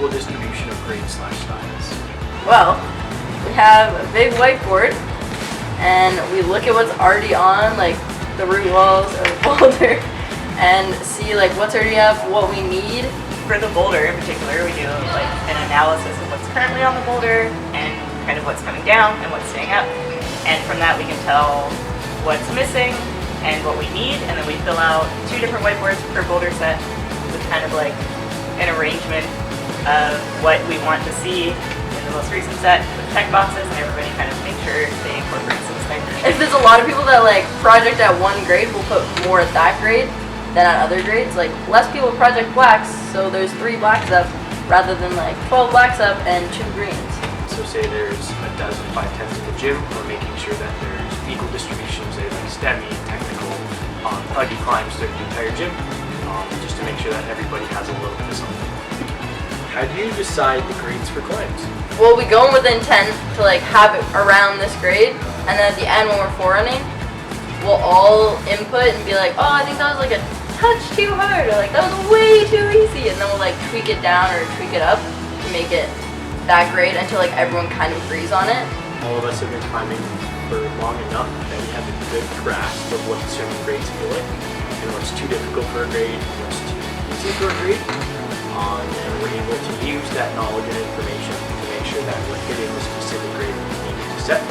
equal distribution of grades/styles? Well, we have a big whiteboard, and we look at what's already on, like the route walls or the boulder, and see like what's already up, what we need. For the boulder in particular, we do like an analysis of what's currently on the boulder and kind of what's coming down and what's staying up. And from that we can tell what's missing and what we need, and then we fill out 2 different whiteboards per boulder set with kind of like an arrangement of what we want to see in the most recent set with check boxes, and everybody kind of make sure they incorporate some things. If there's a lot of people that like project at one grade, we'll put more at that grade than at other grades. Like less people project blacks, so there's 3 blacks up rather than like 12 blacks up and 2 greens. So say there's a dozen 510s in the gym, we're making sure that there's equal distribution, say like STEMI, technical, huggy climbs through the entire gym, just to make sure that everybody has a little bit of something. How do you decide the grades for climbs? Well, we go in with the intent to like have it around this grade, and then at the end when we're forerunning, we'll all input and be like, oh, I think that was like a touch too hard, or like that was way too easy, and then we'll like tweak it down or tweak it up to make it that grade until like everyone kind of agrees on it. All of us have been climbing for long enough that we have a good grasp of what certain grades feel like, and what's too difficult for a grade, what's too easy for a grade, and we're able to use that knowledge and information to make sure that we're hitting the specific grade we need to set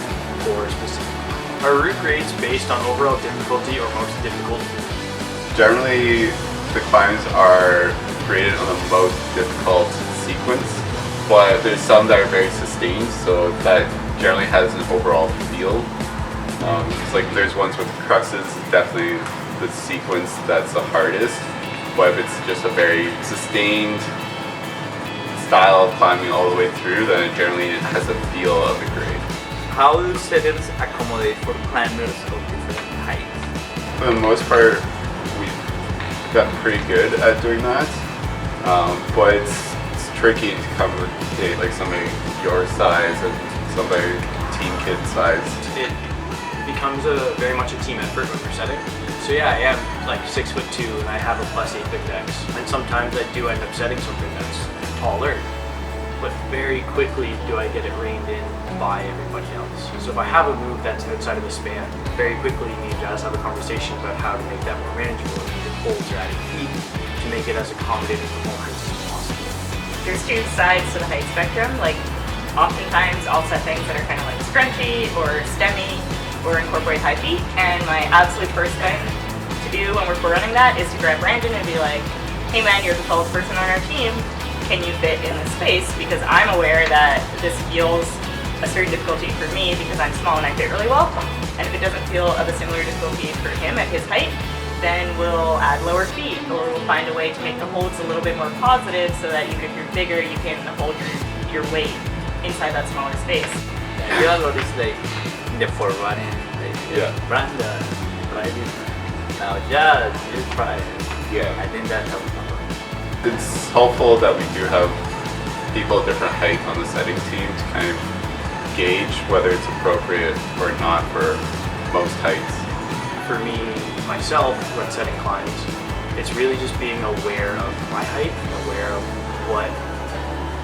for a specific. Are route grades based on overall difficulty or most difficult? Generally, the climbs are graded on the most difficult sequence, but there's some that are very sustained, so that generally has an overall feel. It's like there's ones with cruxes, definitely the sequence that's the hardest, but if it's just a very sustained style of climbing all the way through, then it generally has a feel of the grade. How do setters accommodate for climbers of different heights? For the most part, we've gotten pretty good at doing that, but it's tricky to accommodate like somebody your size and somebody team kid size. It becomes very much a team effort when we're setting. So yeah, I am like 6'2" and I have a +8 big dex, and sometimes I do end up setting something that's taller, but very quickly do I get it reined in by everybody else. So if I have a move that's outside of the span, very quickly me and Jazz have a conversation about how to make that more manageable, and either holds or adding feet to make it as accommodating for more heights as possible. There's 2 sides to the height spectrum. Like oftentimes I'll set things that are kind of like scrunchy or STEMI or incorporate high feet, and my absolute first thing to do when we're running that is to grab Brandon and be like, hey man, you're the tallest person on our team, can you fit in this space? Because I'm aware that this feels a certain difficulty for me because I'm small and I fit really well, and if it doesn't feel of a similar difficulty for him at his height, then we'll add lower feet, or we'll find a way to make the holds a little bit more positive so that even if you're bigger, you can hold your weight inside that smaller space. You have noticed like in the forerunning, like Brandon, right? Now Jazz, you try it. Yeah. I think that helps a lot. It's helpful that we do have people of different height on the setting team to kind of gauge whether it's appropriate or not for most heights. For me, myself, when setting climbs, it's really just being aware of my height, aware of what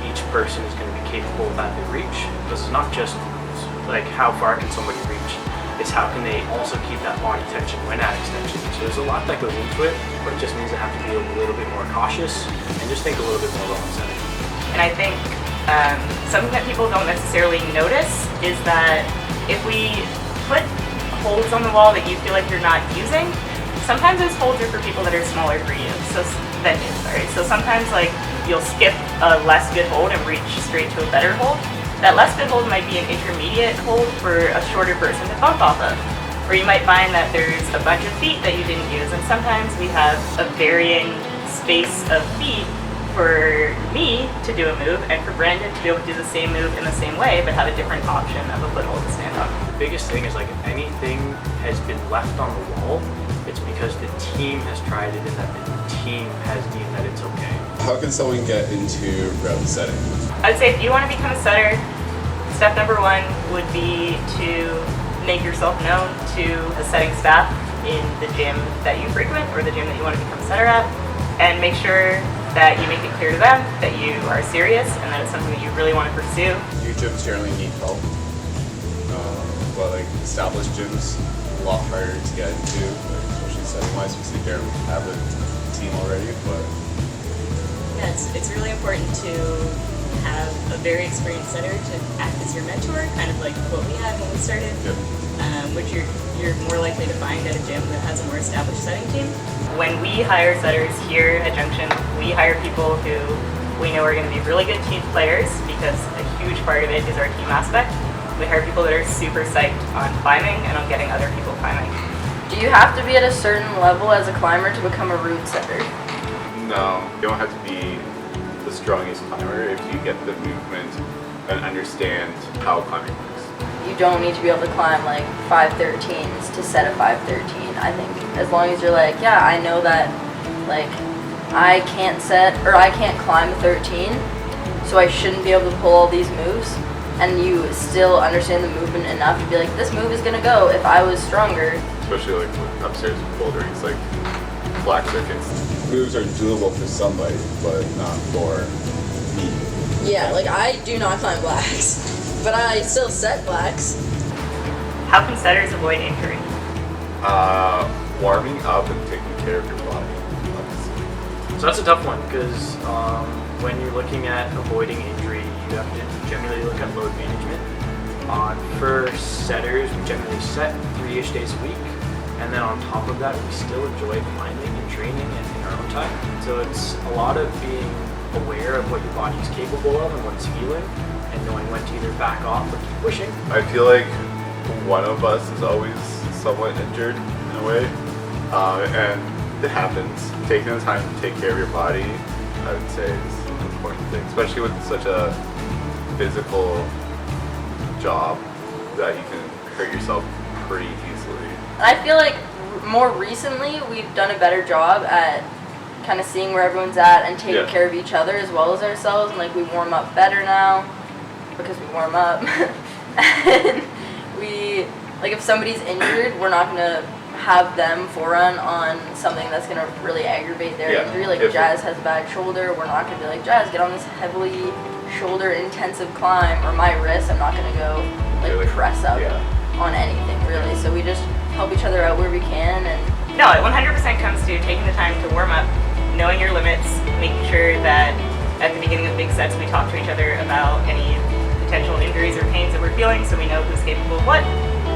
each person is going to be capable of at their reach. This is not just like how far can somebody reach, it's how can they also keep that body tension when at extension. So there's a lot that goes into it, but it just means I have to be a little bit more cautious and just think a little bit more about setting. And I think something that people don't necessarily notice is that if we put holds on the wall that you feel like you're not using, sometimes those holds are for people that are smaller for you, than you, sorry. So sometimes like you'll skip a less good hold and reach straight to a better hold. That less good hold might be an intermediate hold for a shorter person to bump off of. Or you might find that there's a bunch of feet that you didn't use, and sometimes we have a varying space of feet for me to do a move and for Brandon to be able to do the same move in the same way but have a different option of a foothold to stand on. The biggest thing is like if anything has been left on the wall, it's because the team has tried it and that the team has deemed that it's okay. How can someone get into route setting? I'd say if you want to become a setter, step number 1 would be to make yourself known to the setting staff in the gym that you frequent or the gym that you want to become a setter at, and make sure that you make it clear to them that you are serious and that it's something that you really want to pursue. New gyms generally need help, but like established gyms, a lot harder to get into, like, especially setting-wise, because they barely have a team already. But yeah, it's really important to have a very experienced setter to act as your mentor, kind of like what we had when we started, which you're more likely to find at a gym that has a more established setting team. When we hire setters here at Junction, we hire people who we know are going to be really good team players, because a huge part of it is our team aspect. We hire people that are super psyched on climbing and on getting other people climbing. Do you have to be at a certain level as a climber to become a route setter? No, you don't have to be the strongest climber if you get the movement and understand how climbing works. You don't need to be able to climb like 513s to set a 513. I think as long as you're like, yeah, I know that like I can't set or I can't climb a 13, so I shouldn't be able to pull all these moves, and you still understand the movement enough to be like, this move is gonna go if I was stronger. Especially like with upstairs bouldering, it's like black circuits. moves are doable for somebody, but not for me. Yeah, like I do not climb blacks, but I still set blacks. How can setters avoid injury? Warming up and taking care of your body. So that's a tough one, because when you're looking at avoiding injury, you have to generally look at load management. For setters, we generally set 3-ish days a week, and then on top of that, we still enjoy climbing and training and in our own time. So it's a lot of being aware of what your body is capable of and what it's feeling, and knowing when to either back off or keep pushing. I feel like one of us is always somewhat injured in a way, and it happens. Taking the time to take care of your body, I would say, is an important thing, especially with such a physical job that you can hurt yourself pretty easily. I feel like more recently we've done a better job at kind of seeing where everyone's at and taking care of each other as well as ourselves, and like we warm up better now because we warm up. And we, like, if somebody's injured, we're not gonna have them forerun on something that's gonna really aggravate their injury. Like Jazz has a bad shoulder, we're not gonna be like, Jazz, get on this heavily shoulder intensive climb, or my wrist, I'm not gonna go like press up on anything really. So we just help each other out where we can. And no, it 100% comes to taking the time to warm up, knowing your limits, making sure that at the beginning of big sets we talk to each other about any potential injuries or pains that we're feeling, so we know who's capable of what,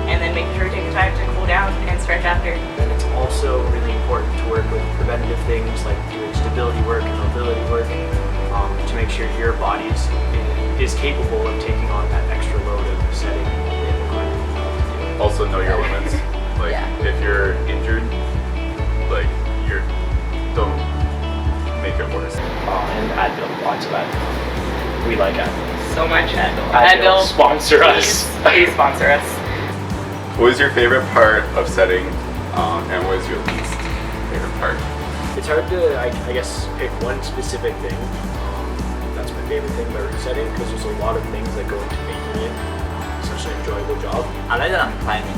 and then making sure we take the time to cool down and stretch after. And it's also really important to work with preventative things like doing stability work and mobility work to make sure your body is capable of taking on that extra load of setting in the climbing. Also know your limits. Like if you're injured, like don't make it worse. And Advil, lots of Advil. We like Advil. So much Advil. Advil, sponsor us. Please sponsor us. What is your favorite part of setting, and what is your least favorite part? It's hard to, I guess, pick one specific thing. That's my favorite thing about resetting, because there's a lot of things that go into making it such an enjoyable job. I like that I'm climbing.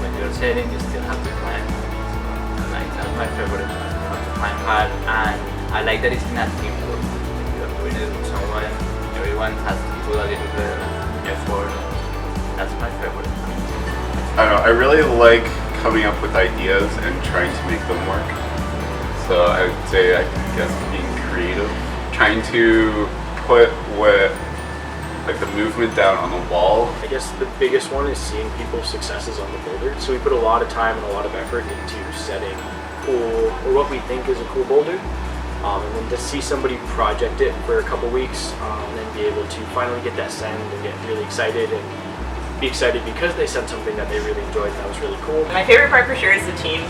When you're setting, you still have to climb. So, like, that's my favorite. You have to climb hard, and I like that it's in a teamwork. You're doing it with someone, everyone has to put a little bit of effort. That's my favorite. I don't know, I really like coming up with ideas and trying to make them work. So I would say, I guess, being creative. Trying to put like the movement down on the wall. I guess the biggest one is seeing people's successes on the boulder. So we put a lot of time and a lot of effort into setting cool, or what we think is a cool boulder. And then to see somebody project it for a couple weeks, and then be able to finally get that send and get really excited and be excited because they said something that they really enjoyed. That was really cool. My favorite part for sure is the team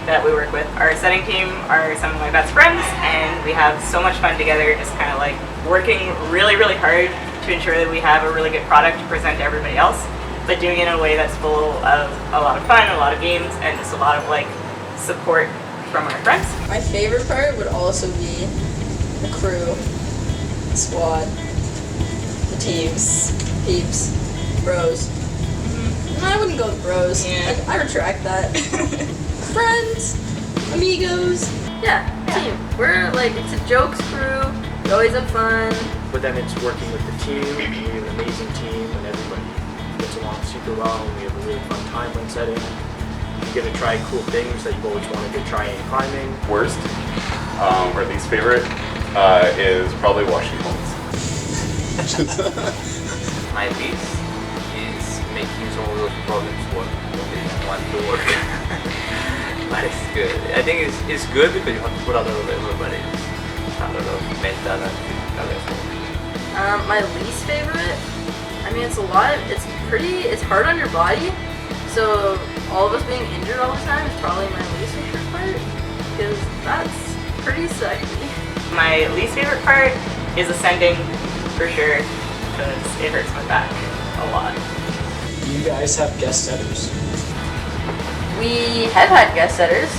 that we work with. Our setting team are some of my best friends, and we have so much fun together, just kind of like working really, really hard to ensure that we have a really good product to present to everybody else, but doing it in a way that's full of a lot of fun, a lot of games, and just a lot of like support from our friends. my favorite part would also be the crew, the squad, the teams, peeps, bros. I wouldn't go with bros. Yeah. I retract that. Friends, amigos. Yeah, team. We're like, it's a jokes crew. We always have fun. But then it's working with the team. We have an amazing team, and everybody gets along super well. And we have a really fun time when setting. You get to try cool things that you've always wanted to try in climbing. Worst, or least favorite, is probably washing clothes. My least is making some of those problems work. They don't want to work. But it's good. I think it's good because you have to put a lot of effort, but it's a lot of mental and physical effort. My least favorite, I mean, it's a lot. It's hard on your body. So all of us being injured all the time is probably my least favorite part, because that's pretty sucky. My least favorite part is ascending, for sure, because it hurts my back a lot. You guys have guest setters. We have had guest setters.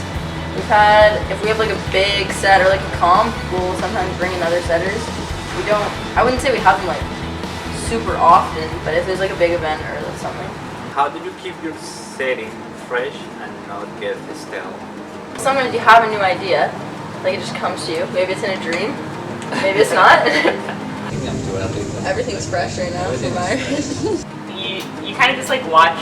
We've had, if we have like a big set or like a comp, we'll sometimes bring in other setters. I wouldn't say we have them like super often, but if there's like a big event or something. How do you keep your setting fresh and not get stale? Sometimes you have a new idea, like it just comes to you. Maybe it's in a dream, maybe it's not. I think I'm too early. Everything's fresh right now for my You kind of just like watch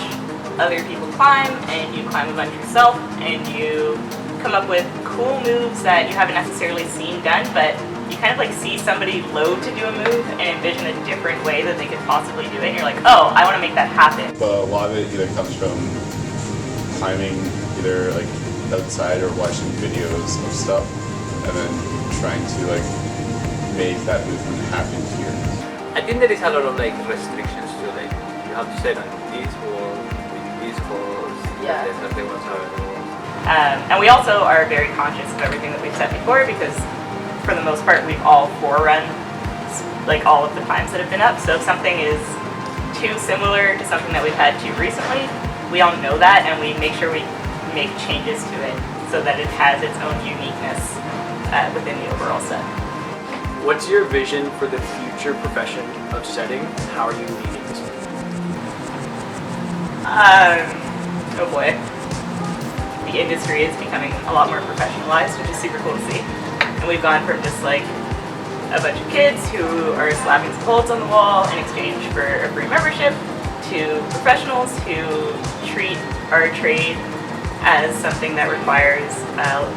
other people climb, and you climb a bunch yourself, and you come up with cool moves that you haven't necessarily seen done, but you kind of like see somebody load to do a move and envision a different way that they could possibly do it, and you're like, oh, I want to make that happen. But a lot of it either comes from climbing either like outside or watching videos of stuff, and then trying to like make that movement happen here. I think there is a lot of like restrictions to like you have to set on this wall with this course. Yeah. There's nothing whatsoever. And we also are very conscious of everything that we've said before, because for the most part we've all forerun like all of the climbs that have been up. So if something is too similar to something that we've had too recently, we all know that, and we make sure we make changes to it so that it has its own uniqueness within the overall set. What's your vision for the future profession of setting? How are you leading this? Oh boy. The industry is becoming a lot more professionalized, which is super cool to see. And we've gone from just like a bunch of kids who are slapping some holds on the wall in exchange for a free membership to professionals who treat our trade as something that requires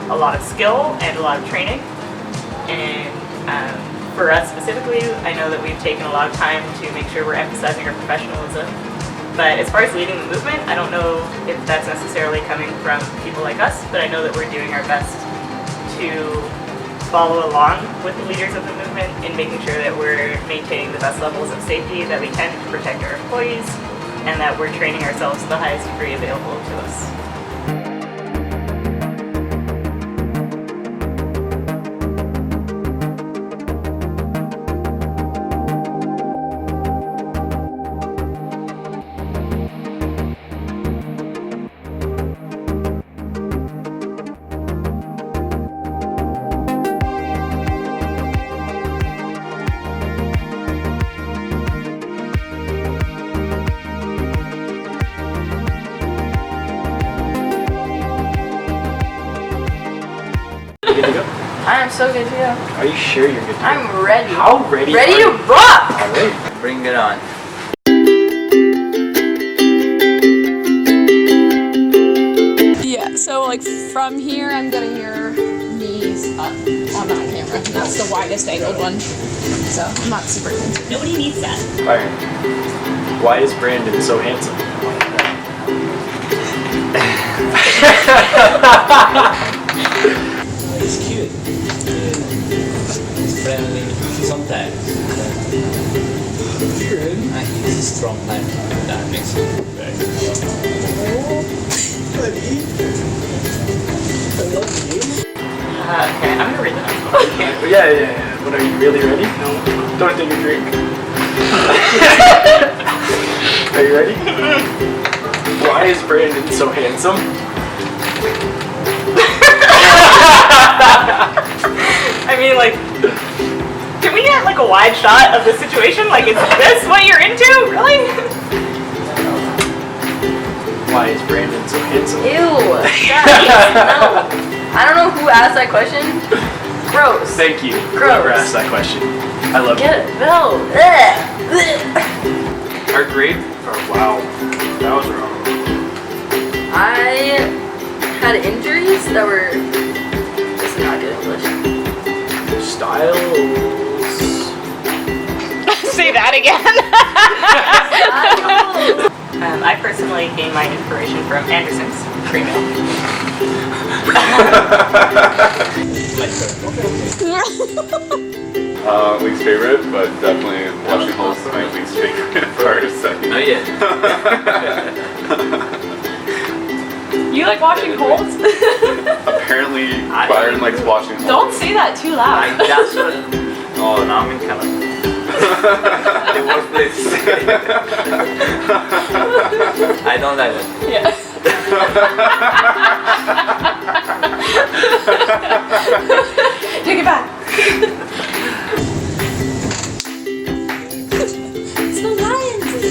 a lot of skill and a lot of training. And for us specifically, I know that we've taken a lot of time to make sure we're emphasizing our professionalism. But as far as leading the movement, I don't know if that's necessarily coming from people like us, but I know that we're doing our best to follow along with the leaders of the movement in making sure that we're maintaining the best levels of safety that we can to protect our employees, and that we're training ourselves to the highest degree available to us. Good to go? I am so good to go. Are you sure you're good to go? I'm ready. How ready? Ready are to you? rock! Alright. Bring it on. Yeah, so like from here, I'm getting your knees up on that camera. And that's the widest angled one. So I'm not super into it. Nobody needs that. Alright. Why is Brandon so handsome? He's cute. He's friendly sometimes. And he's a strong climber. That makes him very Okay, I'm gonna read the next one. Okay. Yeah. But are you really ready? No. Don't take a drink. Are you ready? Why is Brandon so handsome? I mean, like, can we get like a wide shot of the situation? Like, is this what you're into? Really? Why is Brandon so handsome? Ew. Guys, no. I don't know who asked that question? Gross. Thank you. Gross. Whoever asked that question. I love Get it. it, Bill. Our grade? Oh, wow. That was wrong. I had injuries that were. This is not good English. Styles. Say that again. Styles. I personally gained my inspiration from Anderson's cream milk. Least favorite, but definitely washing holes is my least favorite part of second. Not yet. You like washing holes? Apparently, Byron likes washing holes. Don't say that too I loud. just oh, now I'm in Canada. The worst place. I don't like it. Yeah. Take it back. It's the Lions.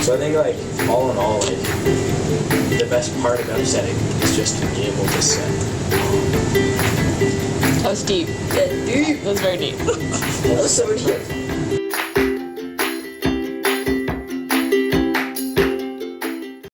So I think like all in all, like the best part about setting is just to be able to set. That was deep. That was very deep. That was so deep.